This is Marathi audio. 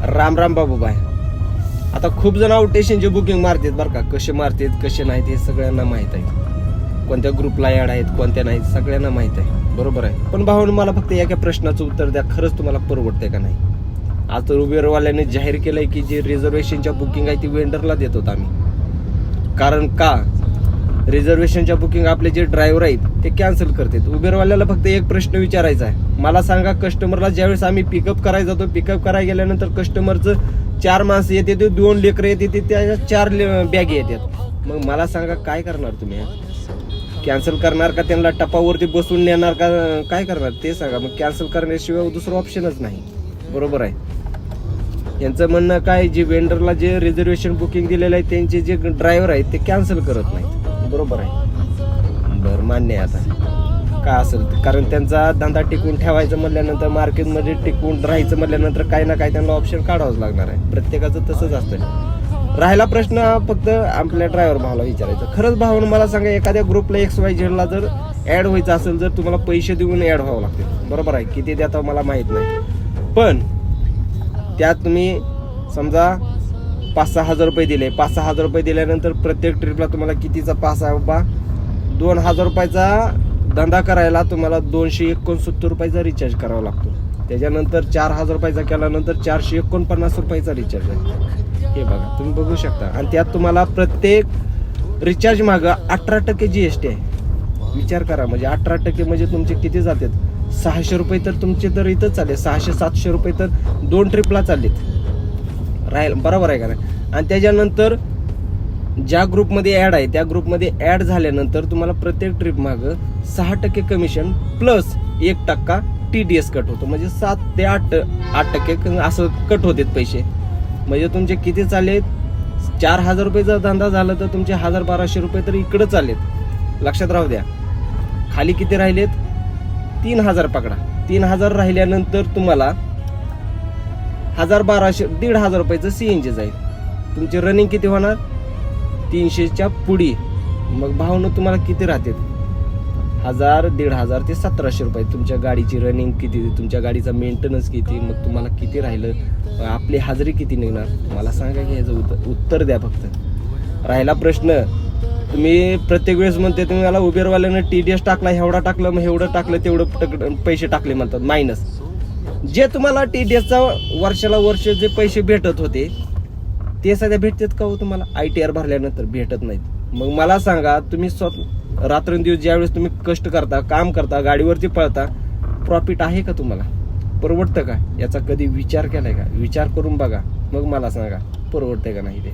राम राम बाबूबाई. आता खूप जण आउटेशनचे बुकिंग मारतात बरं का. कसे मारतात कसे नाहीत हे सगळ्यांना माहित आहे. कोणत्या ग्रुपला ॲड आहेत कोणत्या नाहीत सगळ्यांना माहित आहे. बरोबर आहे. पण भावानं मला फक्त एका प्रश्नाचं उत्तर द्या, खरंच तुम्हाला परवडतंय का नाही. आज तर उबेरवाल्याने जाहीर केलंय की जे रिझर्वेशनच्या बुकिंग आहे ती वेंडरला देत होतो आम्ही. कारण का रिझर्वेशनच्या बुकिंग आपले जे ड्रायव्हर आहेत ते कॅन्सल करतात. उबेरवाल्याला फक्त एक प्रश्न विचारायचा आहे, मला सांगा कस्टमरला ज्यावेळेस आम्ही पिकअप करायला जातो, पिकअप करायला गेल्यानंतर कस्टमरचं 4 माणसं येते ते 2 लेकरं येते ते त्या 4 बॅग येतात. मग मला सांगा काय करणार तुम्ही. कॅन्सल करणार का त्यांना टपावरती बसून नेणार का काय करणार ते सांगा. मग कॅन्सल करण्याशिवाय दुसरं ऑप्शनच नाही. बरोबर आहे. यांचं म्हणणं काय, जे वेंडरला जे रिझर्वेशन बुकिंग दिलेलं आहे त्यांचे जे ड्रायव्हर आहेत ते कॅन्सल करत नाहीत. बरोबर आहे. बरं मान्य आहे आता काय असेल, कारण त्यांचा धंदा टिकून ठेवायचं म्हटल्यानंतर मार्केटमध्ये टिकून राहायचं म्हटल्यानंतर काही ना काही त्यांना ऑप्शन काढावंच लागणार आहे. प्रत्येकाचं तसंच असतं. राहिला प्रश्न फक्त आपल्या ड्रायव्हर भावाला विचारायचं. खरंच भावानं मला सांगा, एखाद्या ग्रुपला XYZ जर ऍड व्हायचं असेल, जर तुम्हाला पैसे देऊन ऍड व्हावं लागते. बरोबर आहे. किती द्या मला माहित नाही, पण त्यात तुम्ही समजा 5-6 हजार रुपये दिले. 5-6 हजार रुपये दिल्यानंतर प्रत्येक ट्रिपला तुम्हाला कितीचा पास आहे बाबा, 2,000 रुपयाचा धंदा करायला तुम्हाला 269 रुपयाचा रिचार्ज करावा लागतो. त्याच्यानंतर 4,000 रुपयाचा केल्यानंतर 449 रुपयाचा रिचार्ज आहे. हे बघा तुम्ही बघू शकता. आणि त्यात तुम्हाला प्रत्येक रिचार्ज मागं 18% GST आहे. विचार करा, म्हणजे 18% म्हणजे तुमचे किती जातात. 600 रुपये तर तुमचे तर इथंच चालले. 600-700 रुपये तर 2 ट्रिपला चाललेत. राहील बरोबर आहे का नाही. आणि त्याच्यानंतर ज्या ग्रुपमध्ये ॲड आहे त्या ग्रुपमध्ये ॲड झाल्यानंतर तुम्हाला प्रत्येक ट्रिप मागं 6% कमिशन प्लस 1% TDS कट होतो. म्हणजे 7 ते 8% असं कट होतात पैसे. म्हणजे तुमचे किती चाललेत, 4,000 रुपयेचा धंदा झाला तर तुमचे 1,000-1,200 रुपये तर इकडं चाललेत. लक्षात राहू द्या. खाली किती राहिलेत, 3,000 पकडा. 3,000 राहिल्यानंतर तुम्हाला 1,000-1,200 रुपयाचं CNG जाईल. तुमचे रनिंग किती होणार, 300च्या पुढी. मग भावनं तुम्हाला किती राहते, 1,000-1,500 ते 1,700 रुपये. तुमच्या गाडीची रनिंग किती, तुमच्या गाडीचा मेंटेनन्स किती, मग तुम्हाला किती राहिलं, आपली हाजरी किती निघणार मला सांगा की ह्याचं उत्तर द्या फक्त. राहिला प्रश्न, तुम्ही प्रत्येक वेळेस म्हणते तुम्ही मला उबेरवाल्यानं TDS टाकला, एवढा टाकलं, मग एवढं टाकलं तेवढं पैसे टाकले म्हणतात मायनस. जे तुम्हाला TDSचा वर्षाला वर्ष जे पैसे भेटत होते ते सध्या भेटतात का हो तुम्हाला. ITR भरल्यानंतर भेटत नाहीत. मग मला सांगा, तुम्ही रात्रंदिवस ज्यावेळेस तुम्ही कष्ट करता, काम करता, गाडीवरती पळता, प्रॉफिट आहे का तुम्हाला, परवडतं का, याचा कधी विचार केलाय का. विचार करून बघा, मग मला सांगा परवडतंय का नाही ते.